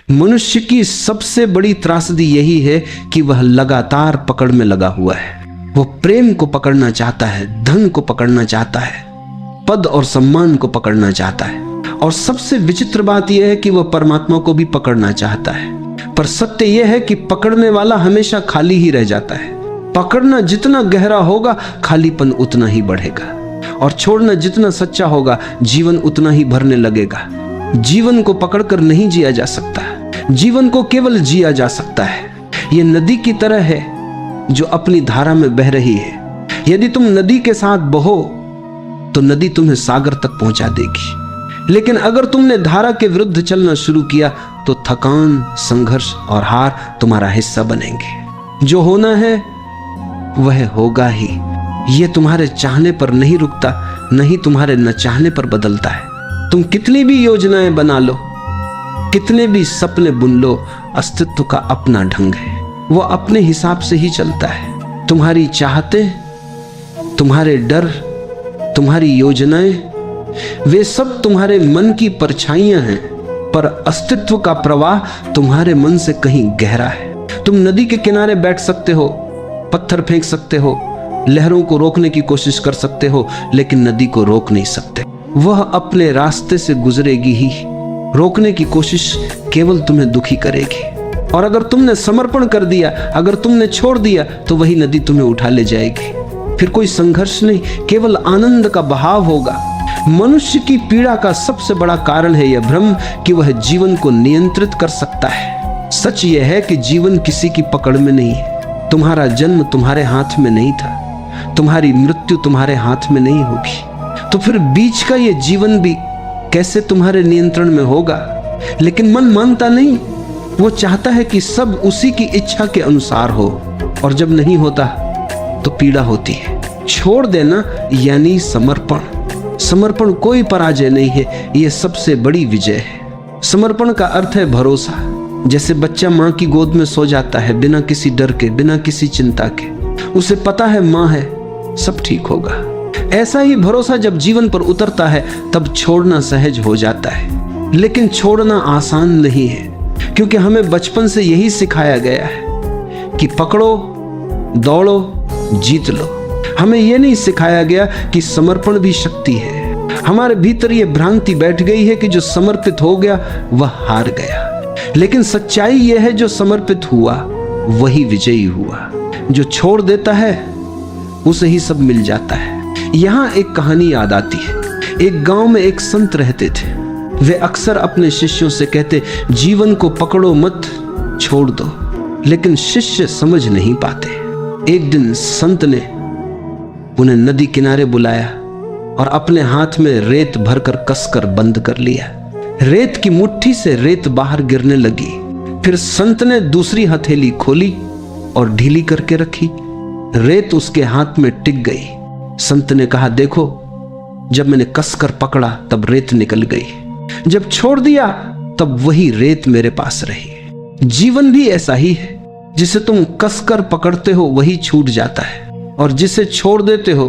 मनुष्य की सबसे बड़ी त्रासदी यही है कि वह लगातार पकड़ में लगा हुआ है। वो प्रेम को पकड़ना चाहता है, धन को पकड़ना चाहता है, पद और सम्मान को पकड़ना चाहता है, और सबसे विचित्र बात यह है कि वह परमात्मा को भी पकड़ना चाहता है। पर सत्य यह है कि पकड़ने वाला हमेशा खाली ही रह जाता है। पकड़ना जितना गहरा होगा, खालीपन उतना ही बढ़ेगा, और छोड़ना जितना सच्चा होगा, जीवन उतना ही भरने लगेगा। जीवन को पकड़कर नहीं जिया जा सकता, जीवन को केवल जिया जा सकता है। यह नदी की तरह है जो अपनी धारा में बह रही है। यदि तुम नदी के साथ बहो तो नदी तुम्हें सागर तक पहुंचा देगी, लेकिन अगर तुमने धारा के विरुद्ध चलना शुरू किया तो थकान, संघर्ष और हार तुम्हारा हिस्सा बनेंगे। जो होना है वह होगा ही। यह तुम्हारे चाहने पर नहीं रुकता, नहीं तुम्हारे न चाहने पर बदलता है। तुम कितनी भी योजनाएं बना लो, कितने भी सपने बुन लो, अस्तित्व का अपना ढंग है। वो अपने हिसाब से ही चलता है। तुम्हारी चाहते, तुम्हारे डर, तुम्हारी योजनाएं, वे सब तुम्हारे मन की परछाइयां हैं, पर अस्तित्व का प्रवाह तुम्हारे मन से कहीं गहरा है। तुम नदी के किनारे बैठ सकते हो, पत्थर फेंक सकते हो, लहरों को रोकने की कोशिश कर सकते हो, लेकिन नदी को रोक नहीं सकते। वह अपने रास्ते से गुजरेगी ही। रोकने की कोशिश केवल तुम्हें दुखी करेगी। और अगर तुमने समर्पण कर दिया, अगर तुमने छोड़ दिया, तो वही नदी तुम्हें उठा ले जाएगी। फिर कोई संघर्ष नहीं, केवल आनंद का बहाव होगा। मनुष्य की पीड़ा का सबसे बड़ा कारण है यह भ्रम कि वह जीवन को नियंत्रित कर सकता है। सच यह है कि जीवन किसी की पकड़ में नहीं है। तुम्हारा जन्म तुम्हारे हाथ में नहीं था, तुम्हारी मृत्यु तुम्हारे हाथ में नहीं होगी, तो फिर बीच का यह जीवन भी कैसे तुम्हारे नियंत्रण में होगा? लेकिन मन मानता नहीं। वो चाहता है कि सब उसी की इच्छा के अनुसार हो, और जब नहीं होता तो पीड़ा होती है। छोड़ देना यानी समर्पण। समर्पण कोई पराजय नहीं है, यह सबसे बड़ी विजय है। समर्पण का अर्थ है भरोसा। जैसे बच्चा माँ की गोद में सो जाता है बिना किसी डर के, बिना किसी चिंता के। उसे पता है माँ है, सब ठीक होगा। ऐसा ही भरोसा जब जीवन पर उतरता है तब छोड़ना सहज हो जाता है। लेकिन छोड़ना आसान नहीं है, क्योंकि हमें बचपन से यही सिखाया गया है कि पकड़ो, दौड़ो, जीत लो। हमें यह नहीं सिखाया गया कि समर्पण भी शक्ति है। हमारे भीतर यह भ्रांति बैठ गई है कि जो समर्पित हो गया वह हार गया। लेकिन सच्चाई यह है, जो समर्पित हुआ वही विजयी हुआ। जो छोड़ देता है उसे ही सब मिल जाता है। यहाँ एक कहानी याद आती है। एक गांव में एक संत रहते थे। वे अक्सर अपने शिष्यों से कहते, जीवन को पकड़ो मत, छोड़ दो। लेकिन शिष्य समझ नहीं पाते। एक दिन संत ने उन्हें नदी किनारे बुलाया और अपने हाथ में रेत भरकर कसकर बंद कर लिया। रेत की मुट्ठी से रेत बाहर गिरने लगी। फिर संत ने दूसरी हथेली खोली और ढीली करके रखी। रेत उसके हाथ में टिक गई। संत ने कहा, देखो, जब मैंने कसकर पकड़ा तब रेत निकल गई, जब छोड़ दिया तब वही रेत मेरे पास रही। जीवन भी ऐसा ही है। जिसे तुम कसकर पकड़ते हो वही छूट जाता है, और जिसे छोड़ देते हो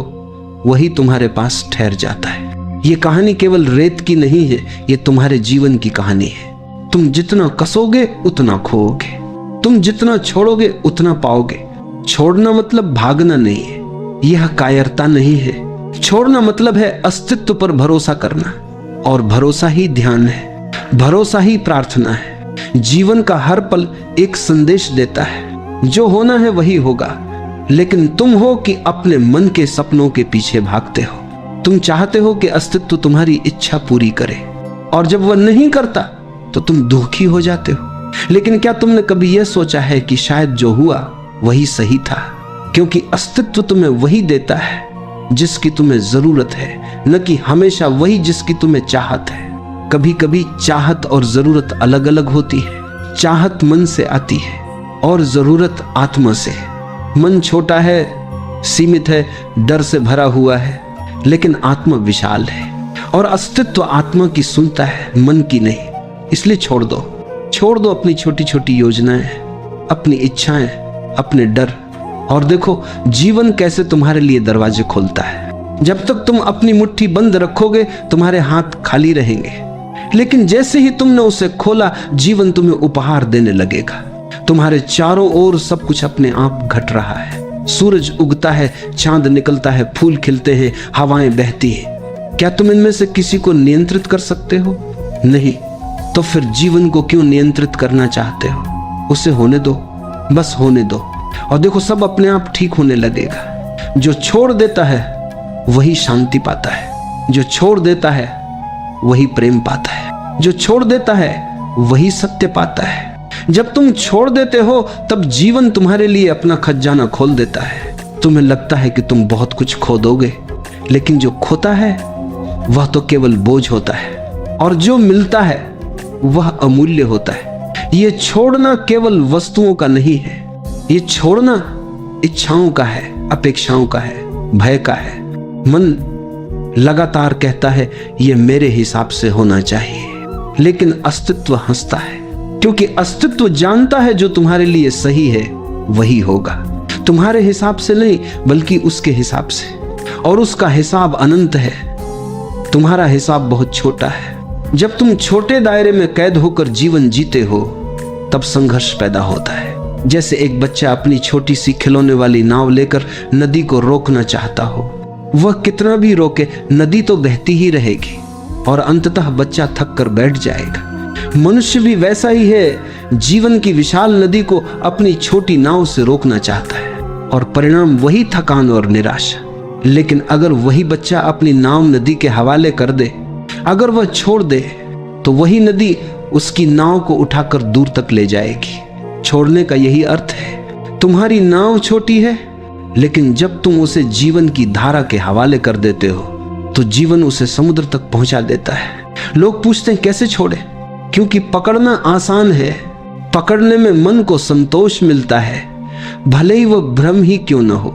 वही तुम्हारे पास ठहर जाता है। ये कहानी केवल रेत की नहीं है, ये तुम्हारे जीवन की कहानी है। तुम जितना कसोगे उतना खोओगे, तुम जितना छोड़ोगे उतना पाओगे। छोड़ना मतलब भागना नहीं है, यह कायरता नहीं है। छोड़ना मतलब है अस्तित्व पर भरोसा करना, और भरोसा ही ध्यान है, भरोसा ही प्रार्थना है। जीवन का हर पल एक संदेश देता है, जो होना है वही होगा। लेकिन तुम हो कि अपने मन के सपनों के पीछे भागते हो। तुम चाहते हो कि अस्तित्व तुम्हारी इच्छा पूरी करे, और जब वह नहीं करता तो तुम दुखी हो जाते हो। लेकिन क्या तुमने कभी यह सोचा है कि शायद जो हुआ वही सही था? क्योंकि अस्तित्व तुम्हें वही देता है जिसकी तुम्हें जरूरत है, न कि हमेशा वही जिसकी तुम्हें चाहत है। कभी कभी चाहत और जरूरत अलग अलग होती है। चाहत मन से आती है और जरूरत आत्मा से। मन छोटा है, सीमित है, डर से भरा हुआ है, लेकिन आत्मा विशाल है, और अस्तित्व आत्मा की सुनता है, मन की नहीं। इसलिए छोड़ दो अपनी छोटी छोटी योजनाएं, अपनी इच्छाएं, अपने डर, और देखो जीवन कैसे तुम्हारे लिए दरवाजे खोलता है। जब तक तुम अपनी मुट्ठी बंद रखोगे तुम्हारे हाथ खाली रहेंगे, लेकिन जैसे ही तुमने उसे खोला, जीवन तुम्हें उपहार देने लगेगा। तुम्हारे चारों ओर सब कुछ अपने आप घट रहा है। सूरज उगता है, चांद निकलता है, फूल खिलते हैं, हवाएं बहती हैं। क्या तुम इनमें से किसी को नियंत्रित कर सकते हो? नहीं। तो फिर जीवन को क्यों नियंत्रित करना चाहते हो? उसे होने दो, बस होने दो, और देखो सब अपने आप ठीक होने लगेगा। जो छोड़ देता है वही शांति पाता है, जो छोड़ देता है वही प्रेम पाता है, जो छोड़ देता है वही सत्य पाता है। जब तुम छोड़ देते हो तब जीवन तुम्हारे लिए अपना खजाना खोल देता है। तुम्हें लगता है कि तुम बहुत कुछ खो दोगे, लेकिन जो खोता है वह तो केवल बोझ होता है, और जो मिलता है वह अमूल्य होता है। ये छोड़ना केवल वस्तुओं का नहीं है, ये छोड़ना इच्छाओं का है, अपेक्षाओं का है, भय का है। मन लगातार कहता है ये मेरे हिसाब से होना चाहिए, लेकिन अस्तित्व हंसता है, क्योंकि अस्तित्व जानता है जो तुम्हारे लिए सही है वही होगा। तुम्हारे हिसाब से नहीं, बल्कि उसके हिसाब से, और उसका हिसाब अनंत है। तुम्हारा हिसाब बहुत छोटा है। जब तुम छोटे दायरे में कैद होकर जीवन जीते हो तब संघर्ष पैदा होता है। जैसे एक बच्चा अपनी छोटी सी खिलौने वाली नाव लेकर नदी को रोकना चाहता हो। वह कितना भी रोके, नदी तो बहती ही रहेगी और अंततः बच्चा थक कर बैठ जाएगा। मनुष्य भी वैसा ही है, जीवन की विशाल नदी को अपनी छोटी नाव से रोकना चाहता है, और परिणाम वही थकान और निराशा। लेकिन अगर वही बच्चा अपनी नाव नदी के हवाले कर दे, अगर वह छोड़ दे, तो वही नदी उसकी नाव को उठाकर दूर तक ले जाएगी। छोड़ने का यही अर्थ है। तुम्हारी नाव छोटी है, लेकिन जब तुम उसे जीवन की धारा के हवाले कर देते हो तो जीवन उसे समुद्र तक पहुंचा देता है। लोग पूछते हैं कैसे छोड़े? क्योंकि पकड़ना आसान है, पकड़ने में मन को संतोष मिलता है, भले ही वह भ्रम ही क्यों न हो।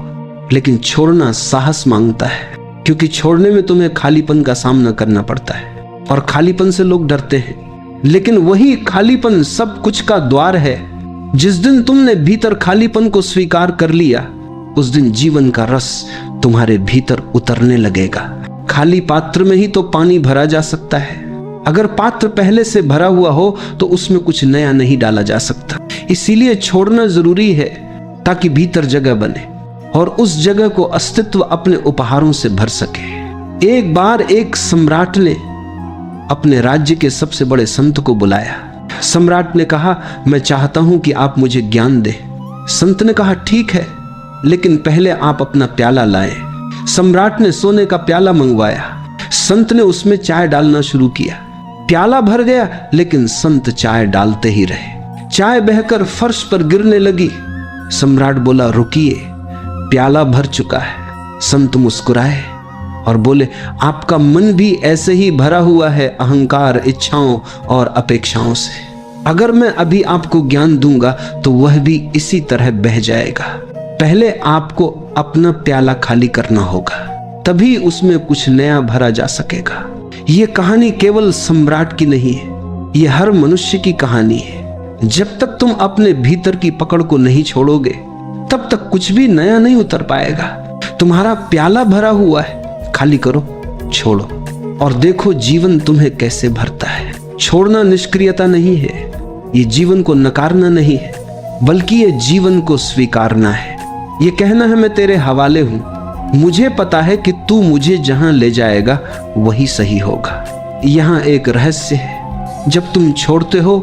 लेकिन छोड़ना साहस मांगता है, क्योंकि छोड़ने में तुम्हें खालीपन का सामना करना पड़ता है, और खालीपन से लोग डरते हैं। लेकिन वही खालीपन सब कुछ का द्वार है। जिस दिन तुमने भीतर खालीपन को स्वीकार कर लिया, उस दिन जीवन का रस तुम्हारे भीतर उतरने लगेगा। खाली पात्र में ही तो पानी भरा जा सकता है। अगर पात्र पहले से भरा हुआ हो तो उसमें कुछ नया नहीं डाला जा सकता। इसीलिए छोड़ना जरूरी है, ताकि भीतर जगह बने और उस जगह को अस्तित्व अपने उपहारों से भर सके। एक बार एक सम्राट ने अपने राज्य के सबसे बड़े संत को बुलाया। सम्राट ने कहा, मैं चाहता हूं कि आप मुझे ज्ञान दें। संत ने कहा, ठीक है, लेकिन पहले आप अपना प्याला लाएं। सम्राट ने सोने का प्याला मंगवाया। संत ने उसमें चाय डालना शुरू किया। प्याला भर गया, लेकिन संत चाय डालते ही रहे। चाय बहकर फर्श पर गिरने लगी। सम्राट बोला, रुकिए, प्याला भर चुका है। संत मुस्कुराए और बोले, आपका मन भी ऐसे ही भरा हुआ है अहंकार, इच्छाओं और अपेक्षाओं से। अगर मैं अभी आपको ज्ञान दूंगा तो वह भी इसी तरह बह जाएगा। पहले आपको अपना प्याला खाली करना होगा, तभी उसमें कुछ नया भरा जा सकेगा। यह कहानी केवल सम्राट की नहीं है, यह हर मनुष्य की कहानी है। जब तक तुम अपने भीतर की पकड़ को नहीं छोड़ोगे, तब तक कुछ भी नया नहीं उतर पाएगा। तुम्हारा प्याला भरा हुआ है, खाली करो, छोड़ो, और देखो जीवन तुम्हें कैसे भरता है। छोड़ना निष्क्रियता नहीं है, ये जीवन को नकारना नहीं है, बल्कि ये जीवन को स्वीकारना है। ये कहना है, मैं तेरे हवाले हूं, मुझे पता है कि तू मुझे जहां ले जाएगा वही सही होगा। यहां एक रहस्य है, जब तुम छोड़ते हो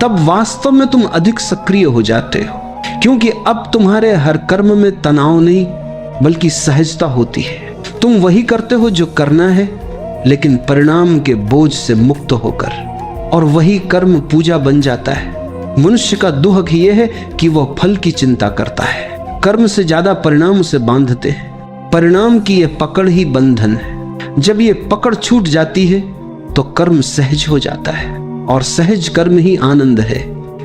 तब वास्तव में तुम अधिक सक्रिय हो जाते हो, क्योंकि अब तुम्हारे हर कर्म में तनाव नहीं बल्कि सहजता होती है। तुम वही करते हो जो करना है, लेकिन परिणाम के बोझ से मुक्त होकर, और वही कर्म पूजा बन जाता है। मनुष्य का दुख यह है कि वह फल की चिंता करता है, कर्म से ज्यादा परिणाम उसे बांधते हैं। परिणाम की यह पकड़ ही बंधन है। जब ये पकड़ छूट जाती है तो कर्म सहज हो जाता है, और सहज कर्म ही आनंद है।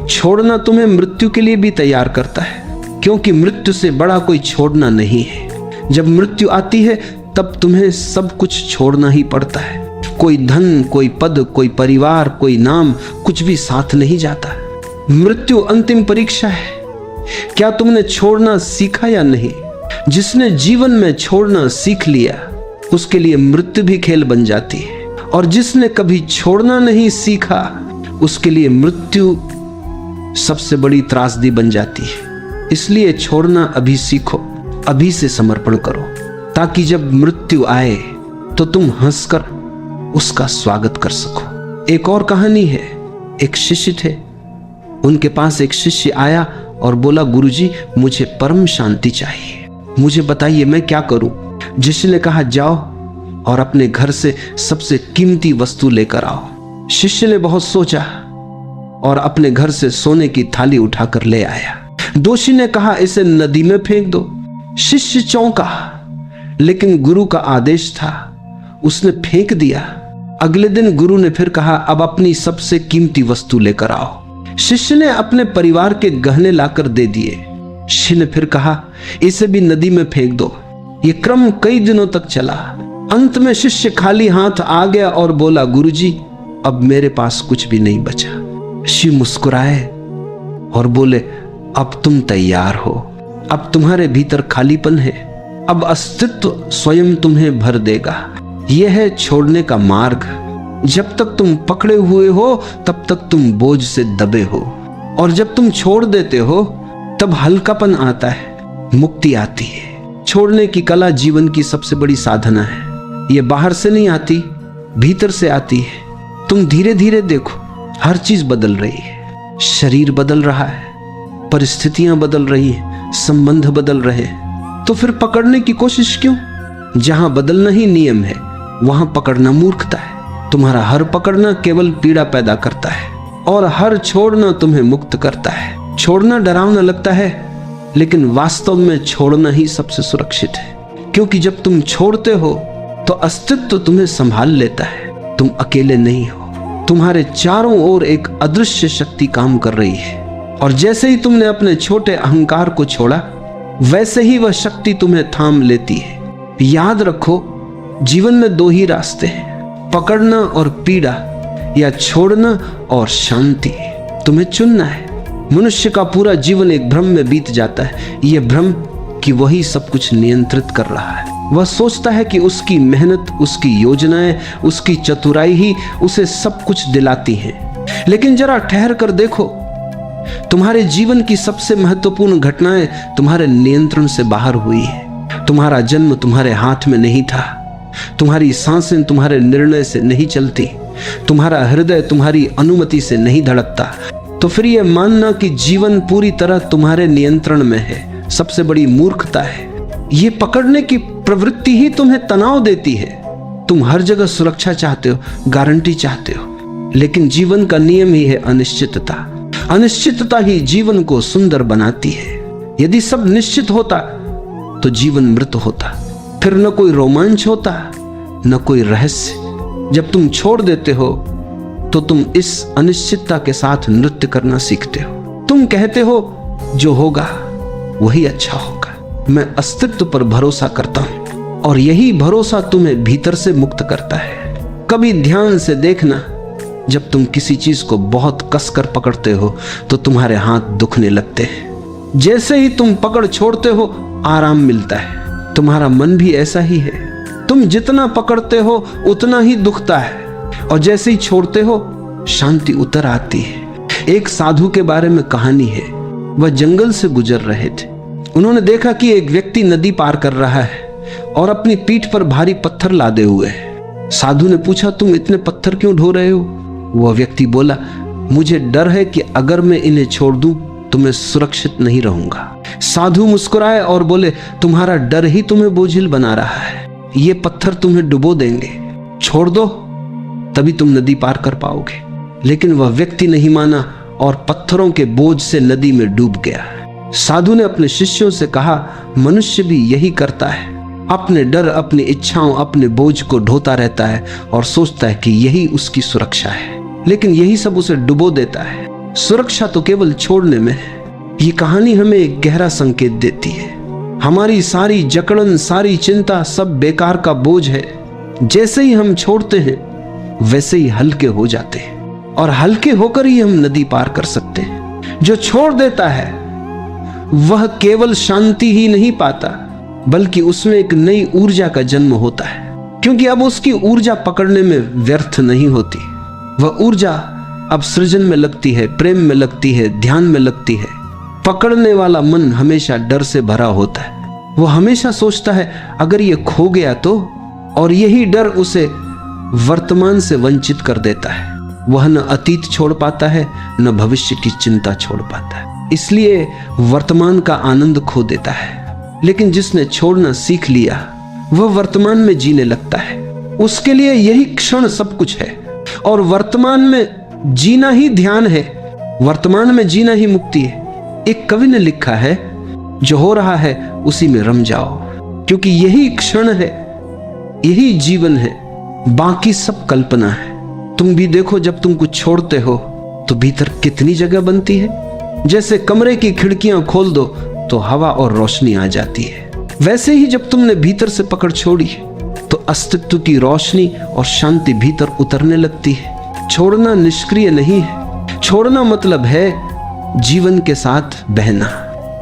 छोड़ना तुम्हें मृत्यु के लिए भी तैयार करता है, क्योंकि मृत्यु से बड़ा कोई छोड़ना नहीं है। जब मृत्यु आती है तब तुम्हें सब कुछ छोड़ना ही पड़ता है। कोई धन, कोई पद, कोई परिवार, कोई नाम, कुछ भी साथ नहीं जाता। मृत्यु अंतिम परीक्षा है। क्या तुमने छोड़ना सीखा या नहीं? जिसने जीवन में छोड़ना सीख लिया, उसके लिए मृत्यु भी खेल बन जाती है, और जिसने कभी छोड़ना नहीं सीखा उसके लिए मृत्यु सबसे बड़ी त्रासदी बन जाती है। इसलिए छोड़ना अभी सीखो, अभी से समर्पण करो, ताकि जब मृत्यु आए तो तुम हंसकर उसका स्वागत कर सको। एक और कहानी है, एक शिष्य थे, उनके पास एक शिष्य आया और बोला, गुरुजी मुझे परम शांति चाहिए, मुझे बताइए मैं क्या करूं। शिष्य ने कहा, जाओ और अपने घर से सबसे कीमती वस्तु लेकर आओ। शिष्य ने बहुत सोचा और अपने घर से सोने की थाली उठाकर ले आया। दोषी ने कहा, इसे नदी में फेंक दो। शिष्य चौंका, लेकिन गुरु का आदेश था, उसने फेंक दिया। अगले दिन गुरु ने फिर कहा, अब अपनी सबसे कीमती वस्तु लेकर आओ। शिष्य ने अपने परिवार के गहने लाकर दे दिए। शिष्य ने फिर कहा, इसे भी नदी में फेंक दो। ये क्रम कई दिनों तक चला। अंत में शिष्य खाली हाथ आ गया और बोला, गुरुजी अब मेरे पास कुछ भी नहीं बचा। शिव मुस्कुराए और बोले, अब तुम तैयार हो, अब तुम्हारे भीतर खालीपन है, अब अस्तित्व स्वयं तुम्हें भर देगा। यह है छोड़ने का मार्ग। जब तक तुम पकड़े हुए हो तब तक तुम बोझ से दबे हो, और जब तुम छोड़ देते हो तब हल्कापन आता है, मुक्ति आती है। छोड़ने की कला जीवन की सबसे बड़ी साधना है। ये बाहर से नहीं आती, भीतर से आती है। तुम धीरे धीरे देखो, हर चीज बदल रही है। शरीर बदल रहा है, परिस्थितियां बदल रही हैं, संबंध बदल रहे हैं। तो फिर पकड़ने की कोशिश क्यों? जहां बदलना ही नियम है वहां पकड़ना मूर्खता है। तुम्हारा हर पकड़ना केवल पीड़ा पैदा करता है, और हर छोड़ना तुम्हें मुक्त करता है। छोड़ना डरावना लगता है, लेकिन वास्तव में छोड़ना ही सबसे सुरक्षित है। क्योंकि जब तुम छोड़ते हो तो अस्तित्व तुम्हें संभाल लेता है। तुम अकेले नहीं हो, तुम्हारे चारों ओर एक अदृश्य शक्ति काम कर रही है। और जैसे ही तुमने अपने छोटे अहंकार को छोड़ा, वैसे ही वह शक्ति तुम्हें थाम लेती है। याद रखो, जीवन में दो ही रास्ते हैं, पकड़ना और पीड़ा, या छोड़ना और शांति। तुम्हें चुनना है। मनुष्य का पूरा जीवन एक भ्रम में बीत जाता है, यह भ्रम कि वही सब कुछ नियंत्रित कर रहा है। वह सोचता है कि उसकी मेहनत, उसकी योजनाएं, उसकी चतुराई ही उसे सब कुछ दिलाती हैं। लेकिन जरा ठहर कर देखो, तुम्हारे जीवन की सबसे महत्वपूर्ण घटनाएं तुम्हारे नियंत्रण से बाहर हुई है। तुम्हारा जन्म तुम्हारे हाथ में नहीं था, तुम्हारी सांसें तुम्हारे निर्णय से नहीं चलती, तुम्हारा हृदय तुम्हारी अनुमति से नहीं धड़कता। तो फिर यह मानना कि जीवन पूरी तरह तुम्हारे नियंत्रण में है सबसे बड़ी मूर्खता है। ये पकड़ने की प्रवृत्ति ही तुम्हें तनाव देती है। तुम हर जगह सुरक्षा चाहते हो, गारंटी चाहते हो, लेकिन जीवन का नियम ही है अनिश्चितता। अनिश्चितता ही जीवन को सुंदर बनाती है। यदि सब निश्चित होता तो जीवन मृत होता, फिर न कोई रोमांच होता, न कोई रहस्य। जब तुम छोड़ देते हो तो तुम इस अनिश्चितता के साथ नृत्य करना सीखते हो। तुम कहते हो जो होगा वही अच्छा होगा। मैं अस्तित्व पर भरोसा करता हूं, और यही भरोसा तुम्हें भीतर से मुक्त करता है। कभी ध्यान से देखना, जब तुम किसी चीज को बहुत कसकर पकड़ते हो तो तुम्हारे हाथ दुखने लगते हैं। जैसे ही तुम पकड़ छोड़ते हो, आराम मिलता है। तुम्हारा मन भी ऐसा ही है। तुम जितना पकड़ते हो उतना ही दुखता है, और जैसे ही छोड़ते हो शांति उतर आती है। एक साधु के बारे में कहानी है। वह जंगल से गुजर रहे थे। उन्होंने देखा कि एक व्यक्ति नदी पार कर रहा है और अपनी पीठ पर भारी पत्थर लादे हुए है। साधु ने पूछा, तुम इतने पत्थर क्यों ढो रहे हो? वह व्यक्ति बोला, मुझे डर है कि अगर मैं इन्हें छोड़ दूं तो मैं सुरक्षित नहीं रहूंगा। साधु मुस्कुराए और बोले, तुम्हारा डर ही तुम्हें बोझिल बना रहा है। ये पत्थर तुम्हें डुबो देंगे, छोड़ दो, तभी तुम नदी पार कर पाओगे। लेकिन वह व्यक्ति नहीं माना और पत्थरों के बोझ से नदी में डूब गया। साधु ने अपने शिष्यों से कहा, मनुष्य भी यही करता है। अपने डर, अपनी इच्छाओं, अपने बोझ को ढोता रहता है और सोचता है कि यही उसकी सुरक्षा है, लेकिन यही सब उसे डुबो देता है। सुरक्षा तो केवल छोड़ने में है। ये कहानी हमें एक गहरा संकेत देती है। हमारी सारी जकड़न, सारी चिंता सब बेकार का बोझ है। जैसे ही हम छोड़ते हैं वैसे ही हल्के हो जाते हैं, और हल्के होकर ही हम नदी पार कर सकते हैं। जो छोड़ देता है वह केवल शांति ही नहीं पाता, बल्कि उसमें एक नई ऊर्जा का जन्म होता है। क्योंकि अब उसकी ऊर्जा पकड़ने में व्यर्थ नहीं होती। वह ऊर्जा अब सृजन में लगती है, प्रेम में लगती है, ध्यान में लगती है। पकड़ने वाला मन हमेशा डर से भरा होता है। वो हमेशा सोचता है अगर ये खो गया तो, और यही डर उसे वर्तमान से वंचित कर देता है। वह न अतीत छोड़ पाता है, न भविष्य की चिंता छोड़ पाता है, इसलिए वर्तमान का आनंद खो देता है। लेकिन जिसने छोड़ना सीख लिया वह वर्तमान में जीने लगता है। उसके लिए यही क्षण सब कुछ है, और वर्तमान में जीना ही ध्यान है, वर्तमान में जीना ही मुक्ति है। एक कवि ने लिखा है, जो हो रहा है उसी में रम जाओ, क्योंकि यही क्षण है, यही जीवन है, बाकी सब कल्पना है। तुम भी देखो, जब तुम कुछ छोड़ते हो तो भीतर कितनी जगह बनती है। जैसे कमरे की खिड़कियां खोल दो तो हवा और रोशनी आ जाती है, वैसे ही जब तुमने भीतर से पकड़ छोड़ी तो अस्तित्व की रोशनी और शांति भीतर उतरने लगती है। छोड़ना निष्क्रिय नहीं है, छोड़ना मतलब है जीवन के साथ बहना।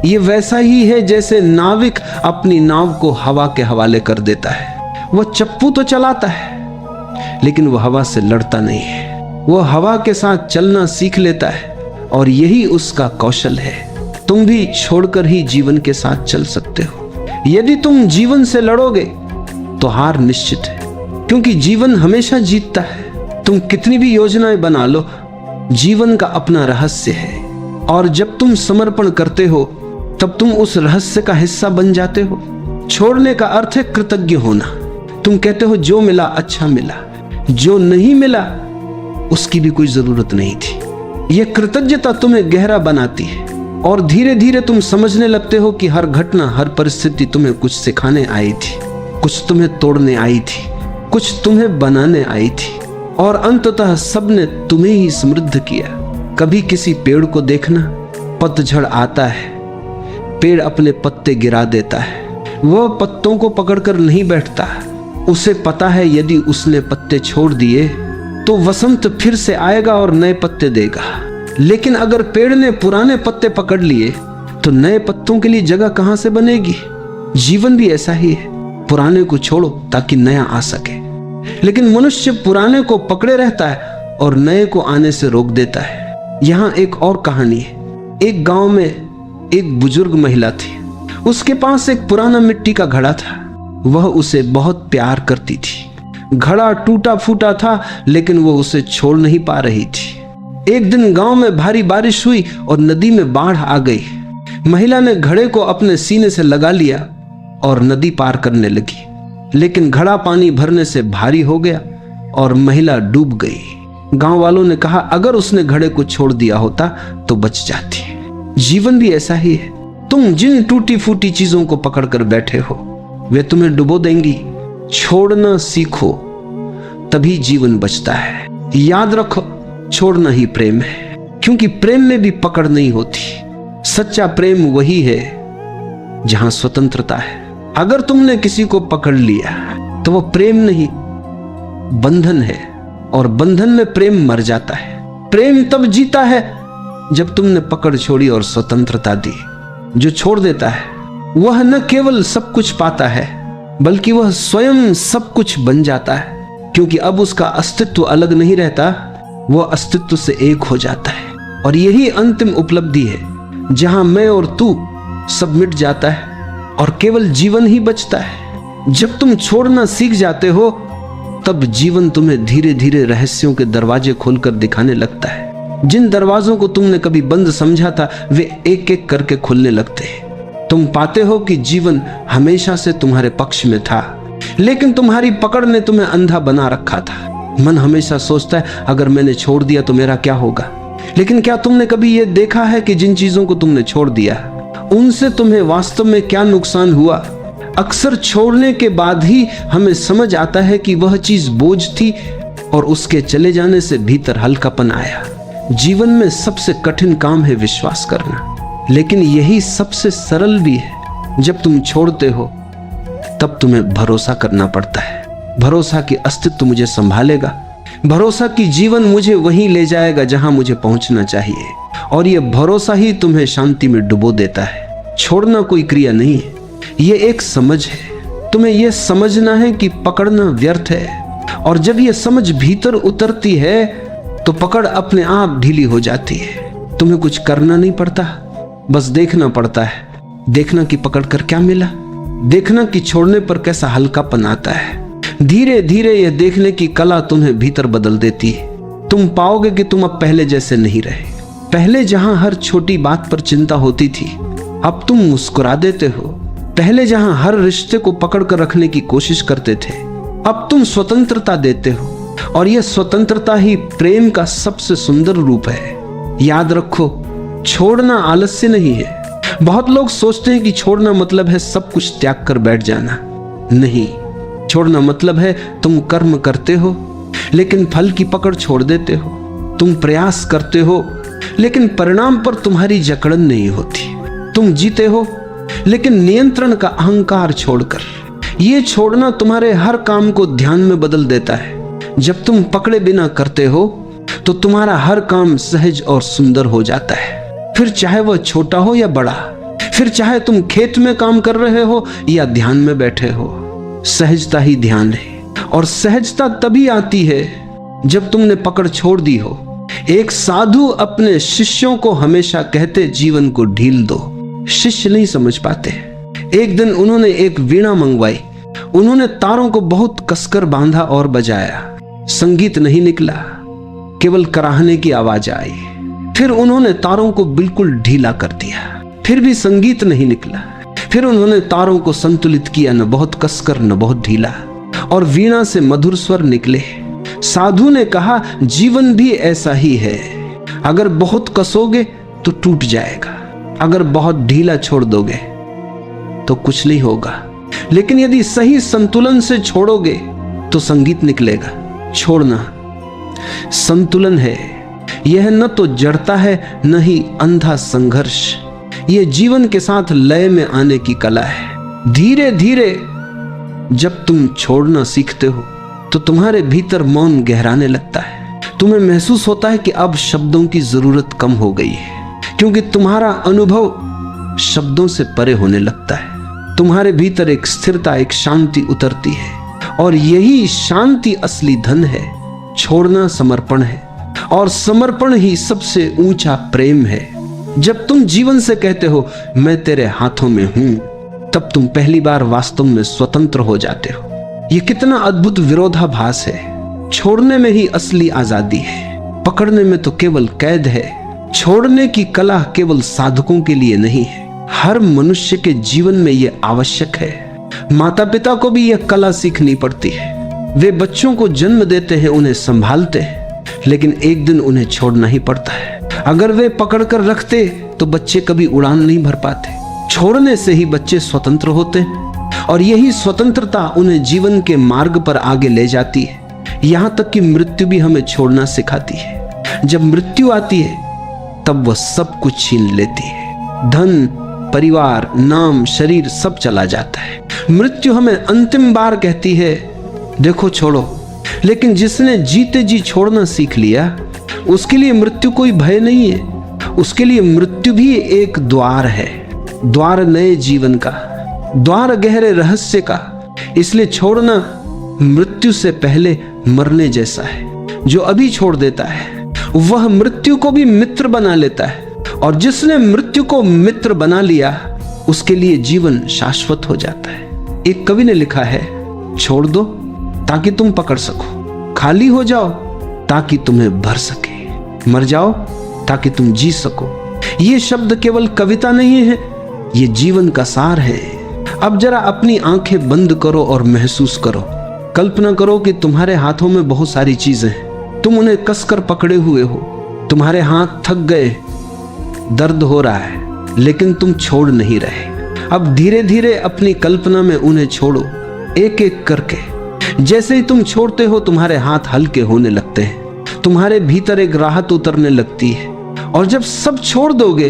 ये वैसा ही है जैसे नाविक अपनी नाव को हवा के हवाले कर देता है। वह चप्पू तो चलाता है, लेकिन वह हवा से लड़ता नहीं है। वह हवा के साथ चलना सीख लेता है, और यही उसका कौशल है। तुम भी छोड़कर ही जीवन के साथ चल सकते हो। यदि तुम जीवन से लड़ोगे तो हार निश्चित है, क्योंकि जीवन हमेशा जीतता है। तुम कितनी भी योजनाएं बना लो, जीवन का अपना रहस्य है, और जब तुम समर्पण करते हो तब तुम उस रहस्य का हिस्सा बन जाते हो। छोड़ने का अर्थ है कृतज्ञ होना। तुम कहते हो जो मिला अच्छा मिला, जो नहीं मिला उसकी भी कोई जरूरत नहीं थी। यह कृतज्ञता तुम्हें गहरा बनाती है, और धीरे धीरे तुम समझने लगते हो कि हर घटना, हर परिस्थिति तुम्हें कुछ सिखाने आई थी, कुछ तुम्हें तोड़ने आई थी, कुछ तुम्हें बनाने आई थी, और अंततः सबने तुम्हें ही समृद्ध किया। कभी किसी पेड़ को देखना, पतझड़ आता है, पेड़ अपने पत्ते गिरा देता है। वह पत्तों को पकड़कर नहीं बैठता, उसे पता है यदि उसने पत्ते छोड़ दिए तो वसंत फिर से आएगा और नए पत्ते देगा। लेकिन अगर पेड़ ने पुराने पत्ते पकड़ लिए तो नए पत्तों के लिए जगह कहां से बनेगी। जीवन भी ऐसा ही है, पुराने को छोड़ो ताकि नया आ सके। लेकिन मनुष्य पुराने को पकड़े रहता है और नए को आने से रोक देता है। यहां एक और कहानी है। एक गांव में एक बुजुर्ग महिला थी। उसके पास एक पुराना मिट्टी का घड़ा था। वह उसे बहुत प्यार करती थी। घड़ा टूटा फूटा था, लेकिन वो उसे छोड़ नहीं पा रही थी। एक दिन गांव में भारी बारिश हुई और नदी में बाढ़ आ गई। महिला ने घड़े को अपने सीने से लगा लिया और नदी पार करने लगी, लेकिन घड़ा पानी भरने से भारी हो गया और महिला डूब गई। गांव वालों ने कहा अगर उसने घड़े को छोड़ दिया होता तो बच जाती। जीवन भी ऐसा ही है। तुम जिन टूटी फूटी चीजों को पकड़कर बैठे हो वे तुम्हें डुबो देंगी। छोड़ना सीखो, तभी जीवन बचता है। याद रखो, छोड़ना ही प्रेम है, क्योंकि प्रेम में भी पकड़ नहीं होती। सच्चा प्रेम वही है जहां स्वतंत्रता है। अगर तुमने किसी को पकड़ लिया तो वो प्रेम नहीं, बंधन है, और बंधन में प्रेम मर जाता है। प्रेम तब जीता है जब तुमने पकड़ छोड़ी और स्वतंत्रता दी। जो छोड़ देता है वह न केवल सब कुछ पाता है, बल्कि वह स्वयं सब कुछ बन जाता है, क्योंकि अब उसका अस्तित्व अलग नहीं रहता, वह अस्तित्व से एक हो जाता है। और यही अंतिम उपलब्धि है जहां मैं और तू सब मिट जाता है और केवल जीवन ही बचता है। जब तुम छोड़ना सीख जाते हो तब जीवन तुम्हें धीरे धीरे रहस्यों के दरवाजे खोलकर दिखाने लगता है। जिन दरवाजों को तुमने कभी बंद समझा था वे एक एक करके खुलने लगते हैं। तुम पाते हो कि जीवन हमेशा से तुम्हारे पक्ष में था, लेकिन तुम्हारी पकड़ ने तुम्हें अंधा बना रखा था। मन हमेशा सोचता है अगर मैंने छोड़ दिया तो मेरा क्या होगा। लेकिन क्या तुमने कभी यह देखा है कि जिन चीजों को तुमने छोड़ दिया उनसे तुम्हें वास्तव में क्या नुकसान हुआ? अक्सर छोड़ने के बाद ही हमें समझ आता है कि वह चीज बोझ थी और उसके चले जाने से भीतर हल्कापन आया। जीवन में सबसे कठिन काम है विश्वास करना, लेकिन यही सबसे सरल भी है। जब तुम छोड़ते हो तब तुम्हें भरोसा करना पड़ता है। भरोसा कि अस्तित्व मुझे संभालेगा, भरोसा कि जीवन मुझे वहीं ले जाएगा जहां मुझे पहुंचना चाहिए, और यह भरोसा ही तुम्हें शांति में डुबो देता है। छोड़ना कोई क्रिया नहीं है, यह एक समझ है। तुम्हें यह समझना है कि पकड़ना व्यर्थ है, और जब यह समझ भीतर उतरती है तो पकड़ अपने आप ढीली हो जाती है। तुम्हें कुछ करना नहीं पड़ता, बस देखना पड़ता है। देखना कि पकड़ कर क्या मिला, देखना कि छोड़ने पर कैसा हल्कापन आता है। धीरे धीरे यह देखने की कला तुम्हें भीतर बदल देती है। तुम पाओगे कि तुम अब पहले जैसे नहीं रहे। पहले जहां हर छोटी बात पर चिंता होती थी, अब तुम मुस्कुरा देते हो। पहले जहां हर रिश्ते को पकड़ कर रखने की कोशिश करते थे, अब तुम स्वतंत्रता देते हो, और यह स्वतंत्रता ही प्रेम का सबसे सुंदर रूप है। याद रखो, छोड़ना आलस्य नहीं है। बहुत लोग सोचते हैं कि छोड़ना मतलब है सब कुछ त्याग कर बैठ जाना। नहीं, छोड़ना मतलब है तुम कर्म करते हो लेकिन फल की पकड़ छोड़ देते हो। तुम प्रयास करते हो लेकिन परिणाम पर तुम्हारी जकड़न नहीं होती। तुम जीते हो लेकिन नियंत्रण का अहंकार छोड़कर। यह छोड़ना तुम्हारे हर काम को ध्यान में बदल देता है। जब तुम पकड़े बिना करते हो तो तुम्हारा हर काम सहज और सुंदर हो जाता है। फिर चाहे वह छोटा हो या बड़ा, फिर चाहे तुम खेत में काम कर रहे हो या ध्यान में बैठे हो, सहजता ही ध्यान है। और सहजता तभी आती है जब तुमने पकड़ छोड़ दी हो। एक साधु अपने शिष्यों को हमेशा कहते, जीवन को ढील दो। शिष्य नहीं समझ पाते। एक दिन उन्होंने एक वीणा मंगवाई। उन्होंने तारों को बहुत कसकर बांधा और बजाया। संगीत नहीं निकला, केवल कराहने की आवाज आई। फिर उन्होंने तारों को बिल्कुल ढीला कर दिया, फिर भी संगीत नहीं निकला। फिर उन्होंने तारों को संतुलित किया, न बहुत कसकर न बहुत ढीला, और वीणा से मधुर स्वर निकले। साधु ने कहा, जीवन भी ऐसा ही है। अगर बहुत कसोगे तो टूट जाएगा, अगर बहुत ढीला छोड़ दोगे तो कुछ नहीं होगा। लेकिन यदि सही संतुलन से छोड़ोगे तो संगीत निकलेगा। छोड़ना संतुलन है। यह न तो जड़ता है न ही अंधा संघर्ष। यह जीवन के साथ लय में आने की कला है। धीरे धीरे जब तुम छोड़ना सीखते हो तो तुम्हारे भीतर मौन गहराने लगता है। तुम्हें महसूस होता है कि अब शब्दों की जरूरत कम हो गई है, क्योंकि तुम्हारा अनुभव शब्दों से परे होने लगता है। तुम्हारे भीतर एक स्थिरता, एक शांति उतरती है, और यही शांति असली धन है। छोड़ना समर्पण है, और समर्पण ही सबसे ऊंचा प्रेम है। जब तुम जीवन से कहते हो, मैं तेरे हाथों में हूं, तब तुम पहली बार वास्तव में स्वतंत्र हो जाते हो। यह कितना अद्भुत विरोधाभास है। छोड़ने में ही असली आजादी है, पकड़ने में तो केवल कैद है। छोड़ने की कला केवल साधकों के लिए नहीं है, हर मनुष्य के जीवन में यह आवश्यक है। माता पिता को भी यह कला सीखनी पड़ती है। वे बच्चों को जन्म देते हैं, उन्हें संभालते हैं, लेकिन एक दिन उन्हें छोड़ना ही पड़ता है। अगर वे पकड़कर रखते तो बच्चे कभी उड़ान नहीं भर पाते। छोड़ने से ही बच्चे स्वतंत्र होते हैं, और यही स्वतंत्रता उन्हें जीवन के मार्ग पर आगे ले जाती है। यहां तक कि मृत्यु भी हमें छोड़ना सिखाती है। जब मृत्यु आती है तब वह सब कुछ छीन लेती है। धन, परिवार, नाम, शरीर सब चला जाता है। मृत्यु हमें अंतिम बार कहती है, देखो छोड़ो। लेकिन जिसने जीते जी छोड़ना सीख लिया, उसके लिए मृत्यु कोई भय नहीं है। उसके लिए मृत्यु भी एक द्वार है, द्वार नए जीवन का, द्वार गहरे रहस्य का। इसलिए छोड़ना मृत्यु से पहले मरने जैसा है। जो अभी छोड़ देता है वह मृत्यु को भी मित्र बना लेता है, और जिसने मृत्यु को मित्र बना लिया उसके लिए जीवन शाश्वत हो जाता है। एक कवि ने लिखा है, छोड़ दो ताकि तुम पकड़ सको, खाली हो जाओ ताकि तुम्हें भर सके, मर जाओ ताकि तुम जी सको। ये शब्द केवल कविता नहीं है, ये जीवन का सार है। अब जरा अपनी आंखें बंद करो और महसूस करो। कल्पना करो कि तुम्हारे हाथों में बहुत सारी चीजें हैं, तुम उन्हें कसकर पकड़े हुए हो। तुम्हारे हाथ थक गए, दर्द हो रहा है, लेकिन तुम छोड़ नहीं रहे। अब धीरे धीरे अपनी कल्पना में उन्हें छोड़ो, एक एक करके। जैसे ही तुम छोड़ते हो तुम्हारे हाथ हल्के होने लगते हैं, तुम्हारे भीतर एक राहत उतरने लगती है। और जब सब छोड़ दोगे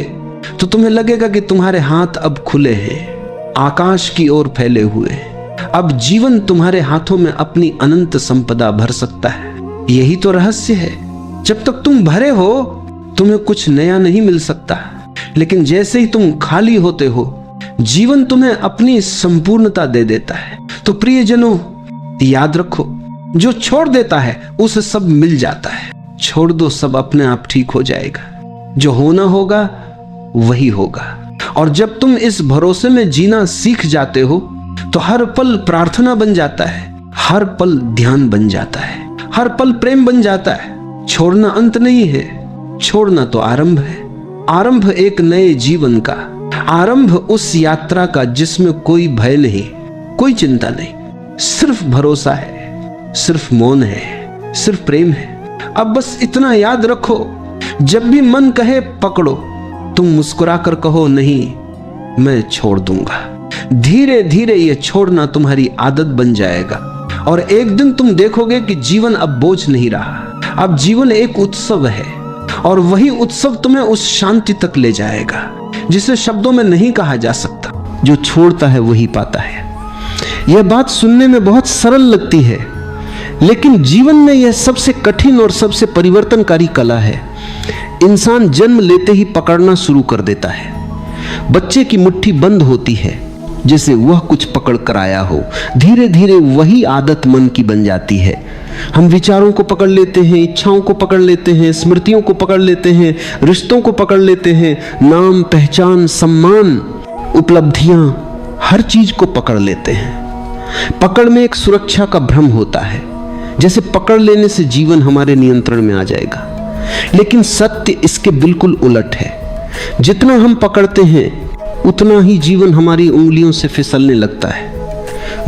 तो तुम्हें लगेगा कि तुम्हारे हाथ अब खुले हैं, आकाश की ओर फैले हुए। अब जीवन तुम्हारे हाथों में अपनी अनंत संपदा भर सकता है। यही तो रहस्य है। जब तक तुम भरे हो तुम्हें कुछ नया नहीं मिल सकता, लेकिन जैसे ही तुम खाली होते हो जीवन तुम्हें अपनी संपूर्णता दे देता है। तो प्रियजनों, याद रखो, जो छोड़ देता है उसे सब मिल जाता है। छोड़ दो, सब अपने आप ठीक हो जाएगा। जो होना होगा वही होगा। और जब तुम इस भरोसे में जीना सीख जाते हो तो हर पल प्रार्थना बन जाता है, हर पल ध्यान बन जाता है, हर पल प्रेम बन जाता है। छोड़ना अंत नहीं है, छोड़ना तो आरंभ है। आरंभ एक नए जीवन का, आरंभ उस यात्रा का जिसमें कोई भय नहीं, कोई चिंता नहीं, सिर्फ भरोसा है, सिर्फ मौन है, सिर्फ प्रेम है। अब बस इतना याद रखो, जब भी मन कहे पकड़ो, तुम मुस्कुराकर कहो नहीं, मैं छोड़ दूंगा। धीरे धीरे ये छोड़ना तुम्हारी आदत बन जाएगा और एक दिन तुम देखोगे कि जीवन अब बोझ नहीं रहा, अब जीवन एक उत्सव है और वही उत्सव तुम्हें उस शांति तक ले जाएगा जिसे शब्दों में नहीं कहा जा सकता। जो छोड़ता है वही पाता है। यह बात सुनने में बहुत सरल लगती है, लेकिन जीवन में यह सबसे कठिन और सबसे परिवर्तनकारी कला है। इंसान जन्म लेते ही पकड़ना शुरू कर देता है। बच्चे की मुट्ठी बंद होती है जैसे वह कुछ पकड़ कर आया हो। धीरे धीरे वही आदत मन की बन जाती है। हम विचारों को पकड़ लेते हैं, इच्छाओं को पकड़ लेते हैं, स्मृतियों को पकड़ लेते हैं, रिश्तों को पकड़ लेते हैं, नाम, पहचान, सम्मान, उपलब्धियां, हर चीज को पकड़ लेते हैं। पकड़ में एक सुरक्षा का भ्रम होता है, जैसे पकड़ लेने से जीवन हमारे नियंत्रण में आ जाएगा। लेकिन सत्य इसके बिल्कुल उलट है। जितना हम पकड़ते हैं उतना ही जीवन हमारी उंगलियों से फिसलने लगता है।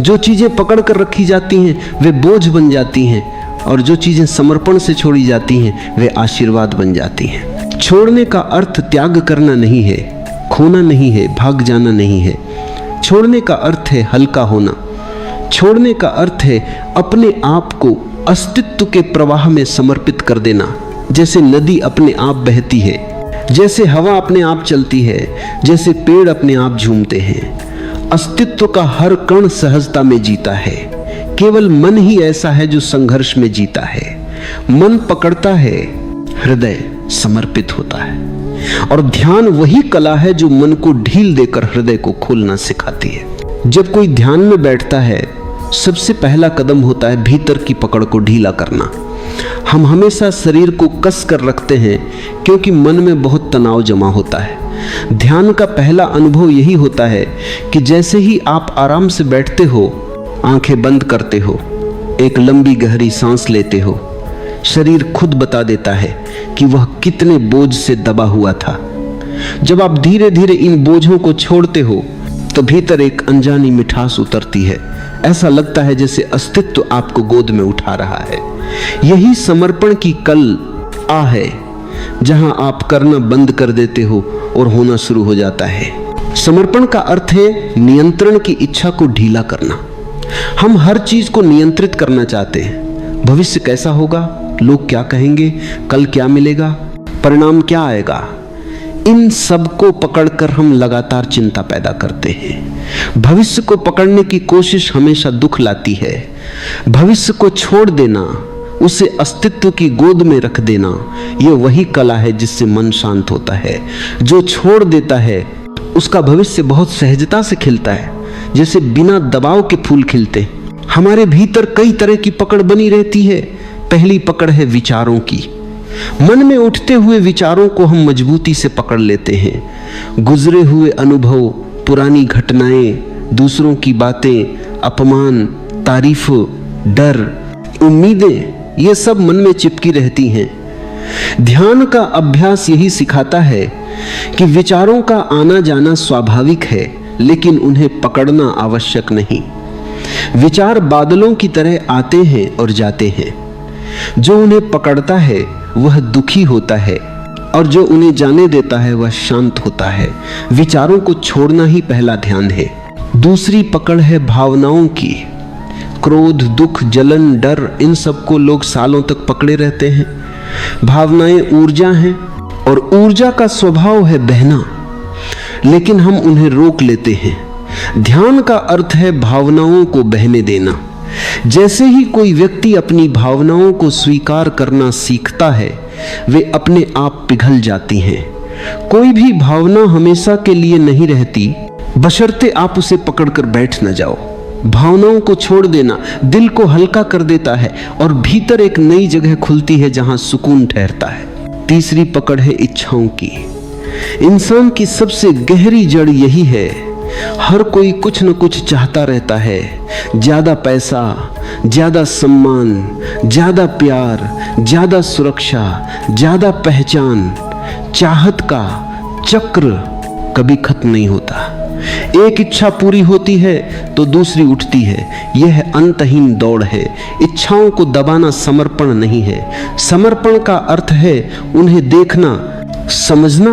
जो चीजें पकड़ कर रखी जाती हैं वे बोझ बन जाती हैं और जो चीजें समर्पण से छोड़ी जाती हैं वे आशीर्वाद बन जाती हैं। छोड़ने का अर्थ त्याग करना नहीं है, खोना नहीं है, भाग जाना नहीं है। छोड़ने का अर्थ है हल्का होना। छोड़ने का अर्थ है अपने आप को अस्तित्व के प्रवाह में समर्पित कर देना। जैसे नदी अपने आप बहती है, जैसे हवा अपने आप चलती है, जैसे पेड़ अपने आप झूमते हैं। अस्तित्व का हर कण सहजता में जीता है। केवल मन ही ऐसा है जो संघर्ष में जीता है। मन पकड़ता है, हृदय समर्पित होता है। और ध्यान वही कला है जो मन को ढील देकर हृदय को खोलना सिखाती है। जब कोई ध्यान में बैठता है, सबसे पहला कदम होता है भीतर की पकड़ को ढीला करना। हम हमेशा शरीर को कस कर रखते हैं क्योंकि मन में बहुत तनाव जमा होता है। ध्यान का पहला अनुभव यही होता है कि जैसे ही आप आराम से बैठते हो, आंखें बंद करते हो, एक लंबी गहरी सांस लेते हो, शरीर खुद बता देता है कि वह कितने बोझ से दबा हुआ था। जब आप धीरे धीरे इन बोझों को छोड़ते हो तो भीतर एक अनजानी मिठास उतरती है। ऐसा लगता है जैसे अस्तित्व आपको गोद में उठा रहा है। यही समर्पण की कल आ है, जहां आप करना बंद कर देते हो और होना शुरू हो जाता है। समर्पण का अर्थ है नियंत्रण की इच्छा को ढीला करना। हम हर चीज को नियंत्रित करना चाहते हैं। भविष्य कैसा होगा, लोग क्या कहेंगे, कल क्या मिलेगा, परिणाम क्या आएगा, इन सब को पकड़कर हम लगातार चिंता पैदा करते हैं। भविष्य को पकड़ने की कोशिश हमेशा दुख लाती है। भविष्य को छोड़ देना, उसे अस्तित्व की गोद में रख देना, यह वही कला है जिससे मन शांत होता है। जो छोड़ देता है उसका भविष्य बहुत सहजता से खिलता है, जैसे बिना दबाव के फूल खिलते। हमारे भीतर कई तरह की पकड़ बनी रहती है। पहली पकड़ है विचारों की। मन में उठते हुए विचारों को हम मजबूती से पकड़ लेते हैं। गुजरे हुए अनुभव, पुरानी घटनाएं, दूसरों की बातें, अपमान, तारीफ, डर, उम्मीदें, ये सब मन में चिपकी रहती हैं। ध्यान का अभ्यास यही सिखाता है कि विचारों का आना जाना स्वाभाविक है, लेकिन उन्हें पकड़ना आवश्यक नहीं। विचार बादलों की तरह आते हैं और जाते हैं। जो उन्हें पकड़ता है वह दुखी होता है और जो उन्हें जाने देता है वह शांत होता है। विचारों को छोड़ना ही पहला ध्यान है। दूसरी पकड़ है भावनाओं की। क्रोध, दुख, जलन, डर, इन सब को लोग सालों तक पकड़े रहते हैं। भावनाएं ऊर्जा हैं और ऊर्जा का स्वभाव है बहना, लेकिन हम उन्हें रोक लेते हैं। ध्यान का अर्थ है भावनाओं को बहने देना। जैसे ही कोई व्यक्ति अपनी भावनाओं को स्वीकार करना सीखता है, वे अपने आप पिघल जाती हैं। कोई भी भावना हमेशा के लिए नहीं रहती, बशर्ते आप उसे पकड़कर बैठ न जाओ। भावनाओं को छोड़ देना दिल को हल्का कर देता है और भीतर एक नई जगह खुलती है जहां सुकून ठहरता है। तीसरी पकड़ है इच्छाओं की। इंसान की सबसे गहरी जड़ यही है। हर कोई कुछ न कुछ चाहता रहता है। ज्यादा पैसा, ज्यादा सम्मान, ज्यादा प्यार, ज्यादा सुरक्षा, ज्यादा पहचान। चाहत का चक्र कभी खत्म नहीं होता। एक इच्छा पूरी होती है तो दूसरी उठती है। यह अंतहीन दौड़ है। इच्छाओं को दबाना समर्पण नहीं है। समर्पण का अर्थ है उन्हें देखना, समझना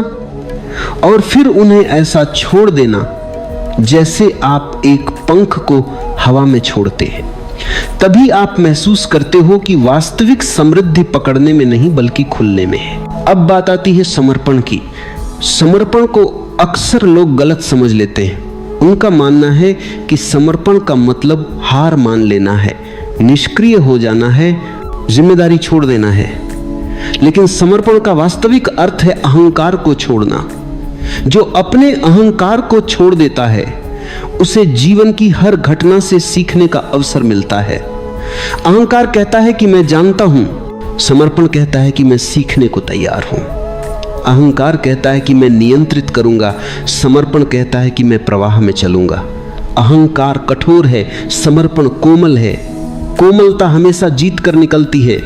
और फिर उन्हें ऐसा छोड़ देना जैसे आप एक पंख को हवा में छोड़ते हैं। तभी आप महसूस करते हो कि वास्तविक समृद्धि पकड़ने में नहीं बल्कि खुलने में है। अब बात आती है समर्पण की। समर्पण को अक्सर लोग गलत समझ लेते हैं। उनका मानना है कि समर्पण का मतलब हार मान लेना है, निष्क्रिय हो जाना है, जिम्मेदारी छोड़ देना है। लेकिन समर्पण का वास्तविक अर्थ है अहंकार को छोड़ना। जो अपने अहंकार को छोड़ देता है उसे जीवन की हर घटना से सीखने का अवसर मिलता है। अहंकार कहता है कि मैं जानता हूं, समर्पण कहता है कि मैं सीखने को तैयार हूं। अहंकार कहता है कि मैं नियंत्रित करूंगा, समर्पण कहता है कि मैं प्रवाह में चलूंगा। अहंकार कठोर है, समर्पण कोमल है। कोमलता हमेशा जीत कर निकलती है।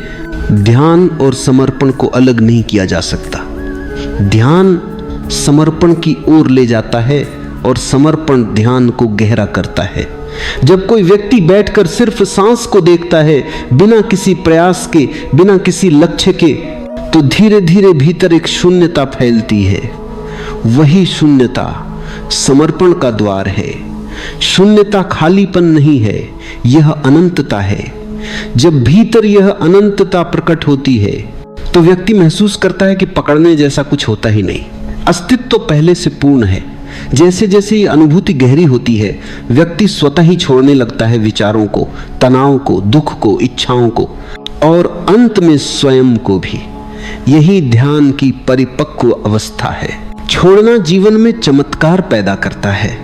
ध्यान और समर्पण को अलग नहीं किया जा सकता। ध्यान समर्पण की ओर ले जाता है और समर्पण ध्यान को गहरा करता है। जब कोई व्यक्ति बैठकर सिर्फ सांस को देखता है, बिना किसी प्रयास के, बिना किसी लक्ष्य के, तो धीरे धीरे भीतर एक शून्यता फैलती है। वही शून्यता समर्पण का द्वार है। शून्यता खालीपन नहीं है, यह अनंतता है। जब भीतर यह अनंतता प्रकट होती है तो व्यक्ति महसूस करता है कि पकड़ने जैसा कुछ होता ही नहीं। अस्तित्व तो पहले से पूर्ण है। जैसे जैसे ये अनुभूति गहरी होती है, व्यक्ति स्वतः ही छोड़ने लगता है विचारों को, तनाव को, दुख को, इच्छाओं को और अंत में स्वयं को भी। यही ध्यान की परिपक्व अवस्था है। छोड़ना जीवन में चमत्कार पैदा करता है।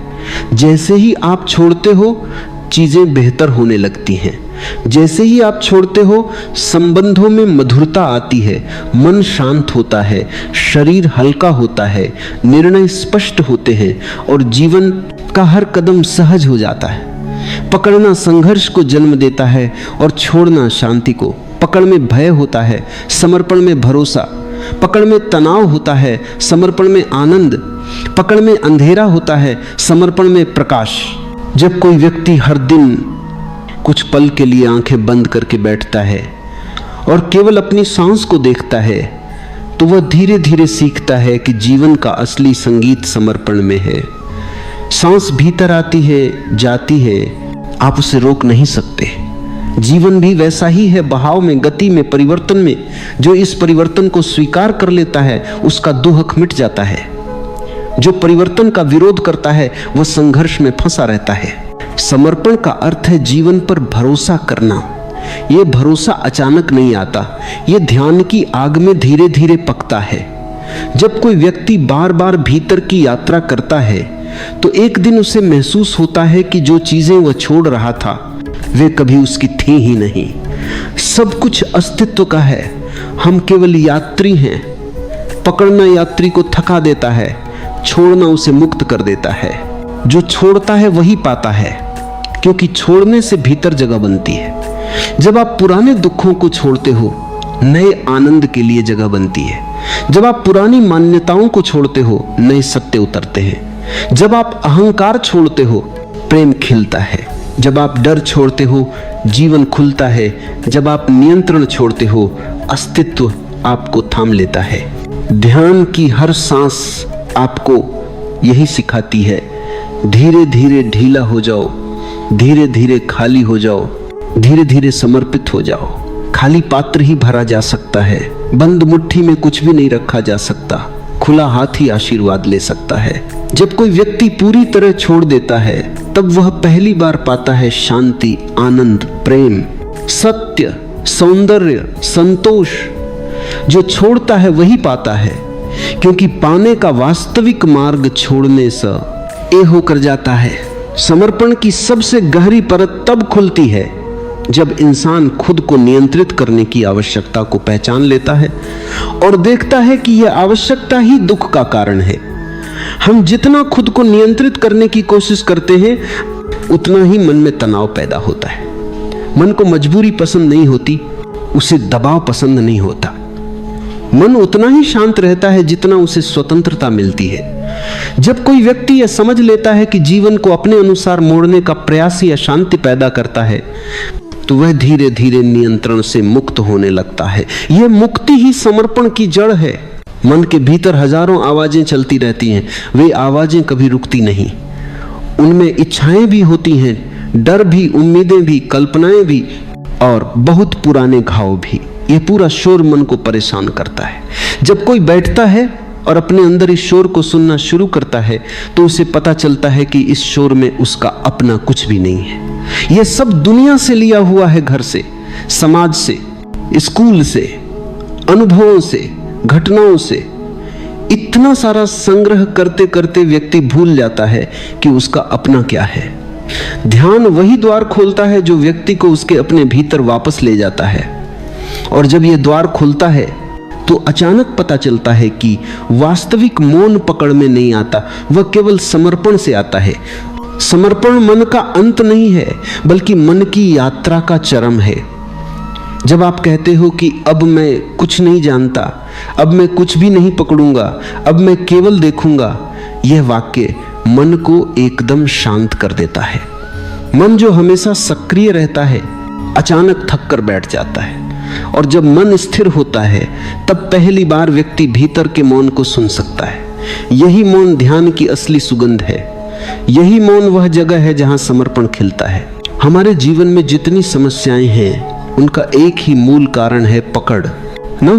जैसे ही आप छोड़ते हो चीजें बेहतर होने लगती हैं। जैसे ही आप छोड़ते हो संबंधों में मधुरता आती है, मन शांत होता है, शरीर हल्का होता है, निर्णय स्पष्ट होते हैं और जीवन का हर कदम सहज हो जाता है। पकड़ना संघर्ष को जन्म देता है और छोड़ना शांति को। पकड़ में भय होता है, समर्पण में भरोसा। पकड़ में तनाव होता है, समर्पण में आनंद। पकड़ में अंधेरा होता है, समर्पण में प्रकाश। जब कोई व्यक्ति हर दिन कुछ पल के लिए आंखें बंद करके बैठता है और केवल अपनी सांस को देखता है तो वह धीरे धीरे सीखता है कि जीवन का असली संगीत समर्पण में है। सांस भीतर आती है, जाती है, आप उसे रोक नहीं सकते। जीवन भी वैसा ही है, बहाव में, गति में, परिवर्तन में। जो इस परिवर्तन को स्वीकार कर लेता है उसका दुख मिट जाता है। जो परिवर्तन का विरोध करता है वह संघर्ष में फंसा रहता है। समर्पण का अर्थ है जीवन पर भरोसा करना। यह भरोसा अचानक नहीं आता, यह ध्यान की आग में धीरे धीरे पकता है। जब कोई व्यक्ति बार बार भीतर की यात्रा करता है तो एक दिन उसे महसूस होता है कि जो चीजें वह छोड़ रहा था वे कभी उसकी थी ही नहीं। सब कुछ अस्तित्व का है, हम केवल यात्री हैं। पकड़ना यात्री को थका देता है, छोड़ना उसे मुक्त कर देता है। जो छोड़ता है वही पाता है, क्योंकि छोड़ने से भीतर जगह बनती है। जब आप पुराने दुखों को छोड़ते हो नए आनंद के लिए जगह बनती है। जब आप पुरानी मान्यताओं को छोड़ते हो नए सत्य उतरते हैं। जब आप अहंकार छोड़ते हो प्रेम खिलता है। जब आप डर छोड़ते हो जीवन खुलता है। जब आप नियंत्रण छोड़ते हो अस्तित्व आपको थाम लेता है। ध्यान की हर सांस आपको यही सिखाती है, धीरे धीरे ढीला हो जाओ, धीरे धीरे खाली हो जाओ, धीरे धीरे समर्पित हो जाओ। खाली पात्र ही भरा जा सकता है, बंद मुट्ठी में कुछ भी नहीं रखा जा सकता। खुला हाथ ही आशीर्वाद ले सकता है। जब कोई व्यक्ति पूरी तरह छोड़ देता है तब वह पहली बार पाता है शांति, आनंद, प्रेम, सत्य, सौंदर्य, संतोष। जो छोड़ता है वही पाता है, क्योंकि पाने का वास्तविक मार्ग छोड़ने से ए होकर जाता है। समर्पण की सबसे गहरी परत तब खुलती है जब इंसान खुद को नियंत्रित करने की आवश्यकता को पहचान लेता है और देखता है कि यह आवश्यकता ही दुख का कारण है। हम जितना खुद को नियंत्रित करने की कोशिश करते हैं उतना ही मन में तनाव पैदा होता है। मन को मजबूरी पसंद नहीं होती, उसे दबाव पसंद नहीं होता। मन उतना ही शांत रहता है जितना उसे स्वतंत्रता मिलती है। जब कोई व्यक्ति यह समझ लेता है कि जीवन को अपने अनुसार मोड़ने का प्रयास ही अशांति पैदा करता है तो वह धीरे धीरे नियंत्रण से मुक्त होने लगता है। यह मुक्ति ही समर्पण की जड़ है। मन के भीतर हजारों आवाजें चलती रहती हैं, वे आवाजें कभी रुकती नहीं। उनमें इच्छाएं भी होती हैं, डर भी, उम्मीदें भी, कल्पनाएं भी और बहुत पुराने घाव भी। यह पूरा शोर मन को परेशान करता है। जब कोई बैठता है और अपने अंदर इस शोर को सुनना शुरू करता है तो उसे पता चलता है कि इस शोर में उसका अपना कुछ भी नहीं है। यह सब दुनिया से लिया हुआ है, घर से, समाज से, स्कूल से, अनुभवों से, घटनाओं से। इतना सारा संग्रह करते करते व्यक्ति भूल जाता है कि उसका अपना क्या है। ध्यान वही द्वार खोलता है जो व्यक्ति को उसके अपने भीतर वापस ले जाता है। और जब यह द्वार खुलता है तो अचानक पता चलता है कि वास्तविक मौन पकड़ में नहीं आता, वह केवल समर्पण से आता है। समर्पण मन का अंत नहीं है बल्कि मन की यात्रा का चरम है। जब आप कहते हो कि अब मैं कुछ नहीं जानता, अब मैं कुछ भी नहीं पकड़ूंगा, अब मैं केवल देखूंगा, यह वाक्य मन को एकदम शांत कर देता है। मन जो हमेशा सक्रिय रहता है अचानक थक कर बैठ जाता है। और जब मन स्थिर होता है तब पहली बार व्यक्ति भीतर के मौन को सुन सकता है। यही मौन ध्यान की असली सुगंध है। यही मौन वह जगह है जहां समर्पण खिलता है। हमारे जीवन में जितनी समस्याएं हैं उनका एक ही मूल कारण है पकड़ ना।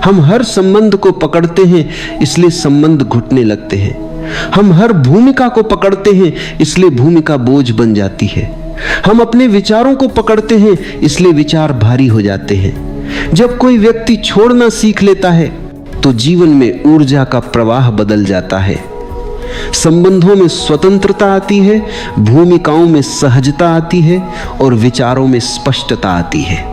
हम हर संबंध को पकड़ते हैं इसलिए संबंध घुटने लगते हैं। हम हर भूमिका को पकड़ते हैं इसलिए भूमिका बोझ बन जाती है। हम अपने विचारों को पकड़ते हैं इसलिए विचार भारी हो जाते हैं। जब कोई व्यक्ति छोड़ना सीख लेता है तो जीवन में ऊर्जा का प्रवाह बदल जाता है। संबंधों में स्वतंत्रता आती है, भूमिकाओं में सहजता आती है और विचारों में स्पष्टता आती है।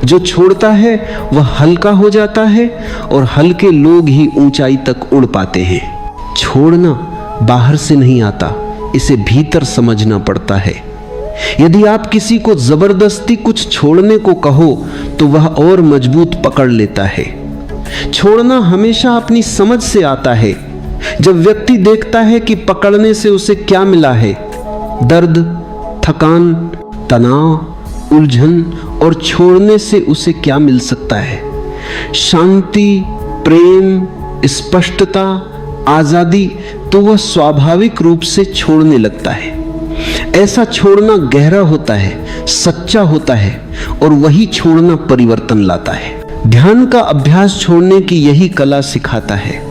जो छोड़ता है वह हल्का हो जाता है और हल्के लोग ही ऊंचाई तक उड़ पाते हैं। छोड़ना बाहर से नहीं आता, इसे भीतर समझना पड़ता है। यदि आप किसी को जबरदस्ती कुछ छोड़ने को कहो तो वह और मजबूत पकड़ लेता है। छोड़ना हमेशा अपनी समझ से आता है। जब व्यक्ति देखता है कि पकड़ने से उसे क्या मिला है, दर्द, थकान, तनाव, उलझन, और छोड़ने से उसे क्या मिल सकता है, शांति, प्रेम, स्पष्टता, आजादी, तो वह स्वाभाविक रूप से छोड़ने लगता है। ऐसा छोड़ना गहरा होता है, सच्चा होता है और वही छोड़ना परिवर्तन लाता है। ध्यान का अभ्यास छोड़ने की यही कला सिखाता है।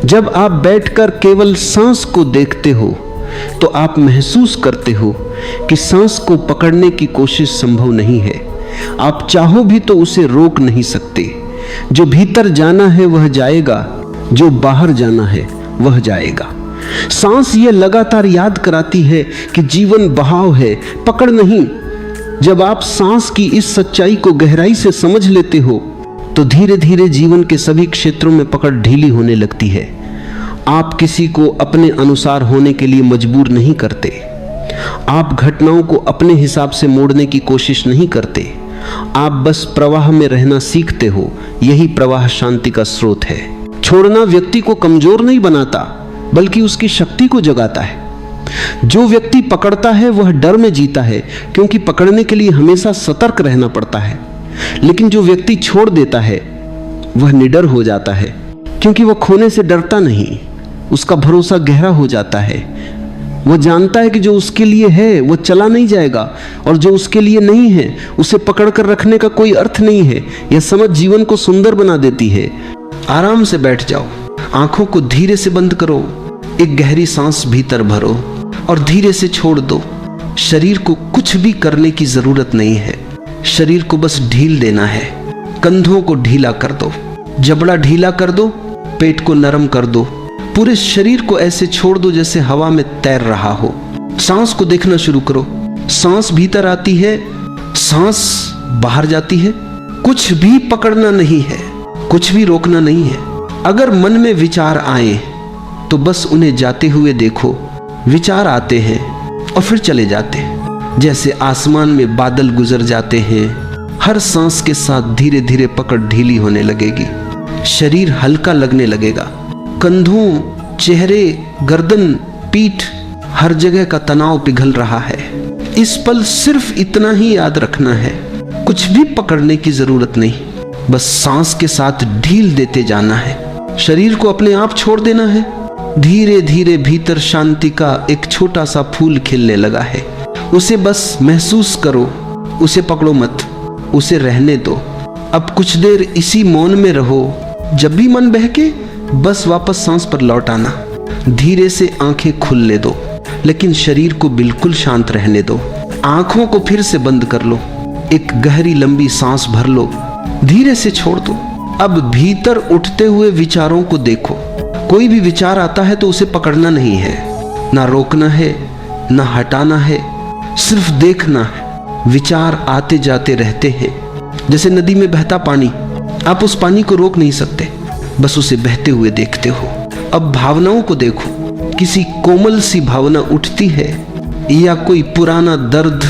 जब आप बैठकर केवल सांस को देखते हो तो आप महसूस करते हो कि सांस को पकड़ने की कोशिश संभव नहीं है। आप चाहो भी तो उसे रोक नहीं सकते। जो भीतर जाना है वह जाएगा, जो बाहर जाना है वह जाएगा। सांस ये लगातार याद कराती है कि जीवन बहाव है, पकड़ नहीं। जब आप सांस की इस सच्चाई को गहराई से समझ लेते हो तो धीरे धीरे जीवन के सभी क्षेत्रों में पकड़ ढीली होने लगती है। आप किसी को अपने अनुसार होने के लिए मजबूर नहीं करते। आप घटनाओं को अपने हिसाब से मोड़ने की कोशिश नहीं करते। आप बस प्रवाह में रहना सीखते हो। यही प्रवाह शांति का स्रोत है। छोड़ना व्यक्ति को कमजोर नहीं बनाता बल्कि उसकी शक्ति को जगाता है। जो व्यक्ति पकड़ता है वह डर में जीता है क्योंकि पकड़ने के लिए हमेशा सतर्क रहना पड़ता है। लेकिन जो व्यक्ति छोड़ देता है वह निडर हो जाता है क्योंकि वह खोने से डरता नहीं। उसका भरोसा गहरा हो जाता है। वह जानता है कि जो उसके लिए है वह चला नहीं जाएगा और जो उसके लिए नहीं है उसे पकड़कर रखने का कोई अर्थ नहीं है। यह समझ जीवन को सुंदर बना देती है। आराम से बैठ जाओ, आंखों को धीरे से बंद करो, एक गहरी सांस भीतर भरो और धीरे से छोड़ दो। शरीर को कुछ भी करने की जरूरत नहीं है। शरीर को बस ढील देना है। कंधों को ढीला कर दो, जबड़ा ढीला कर दो, पेट को नरम कर दो। पूरे शरीर को ऐसे छोड़ दो जैसे हवा में तैर रहा हो। सांस को देखना शुरू करो। सांस भीतर आती है, सांस बाहर जाती है। कुछ भी पकड़ना नहीं है, कुछ भी रोकना नहीं है। अगर मन में विचार आए तो बस उन्हें जाते हुए देखो। विचार आते हैं और फिर चले जाते हैं, जैसे आसमान में बादल गुजर जाते हैं। हर सांस के साथ धीरे धीरे पकड़ ढीली होने लगेगी, शरीर हल्का लगने लगेगा। कंधों, चेहरे, गर्दन, पीठ, हर जगह का तनाव पिघल रहा है। इस पल सिर्फ इतना ही याद रखना है, कुछ भी पकड़ने की जरूरत नहीं, बस सांस के साथ ढील देते जाना है। शरीर को अपने आप छोड़ देना है। धीरे धीरे भीतर शांति का एक छोटा सा फूल खिलने लगा है। उसे बस महसूस करो, उसे पकड़ो मत, उसे रहने दो। अब कुछ देर इसी मौन में रहो। जब भी मन बहके बस वापस सांस पर लौट आना। धीरे से आंखें खुलने दो, लेकिन शरीर को बिल्कुल शांत रहने दो। आंखों को फिर से बंद कर लो, एक गहरी लंबी सांस भर लो, धीरे से छोड़ दो। अब भीतर उठते हुए विचारों को देखो। कोई भी विचार आता है तो उसे पकड़ना नहीं है, ना रोकना है, ना हटाना है, सिर्फ देखना है। विचार आते जाते रहते हैं, जैसे नदी में बहता पानी। आप उस पानी को रोक नहीं सकते, बस उसे बहते हुए देखते हो। अब भावनाओं को देखो। किसी कोमल सी भावना उठती है, या कोई पुराना दर्द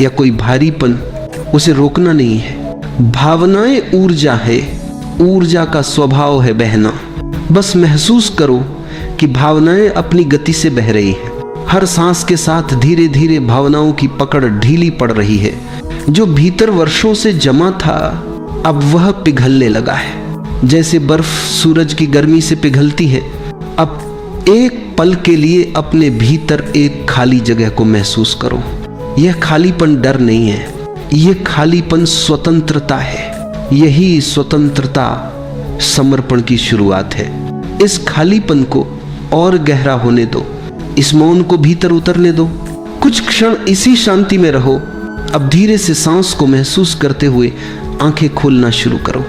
या कोई भारीपन, उसे रोकना नहीं है। भावनाएं ऊर्जा है, ऊर्जा का स्वभाव है बहना। बस महसूस करो कि भावनाएं अपनी गति से बह रही है। हर सांस के साथ धीरे धीरे भावनाओं की पकड़ ढीली पड़ रही है। जो भीतर वर्षों से जमा था अब वह पिघलने लगा है, जैसे बर्फ सूरज की गर्मी से पिघलती है। अब एक पल के लिए अपने भीतर एक खाली जगह को महसूस करो। यह खालीपन डर नहीं है, यह खालीपन स्वतंत्रता है। यही स्वतंत्रता समर्पण की शुरुआत है। इस खालीपन को और गहरा होने दो, इस मौन को भीतर उतरने दो। कुछ क्षण इसी शांति में रहो। अब धीरे से सांस को महसूस करते हुए आंखें खोलना शुरू करो।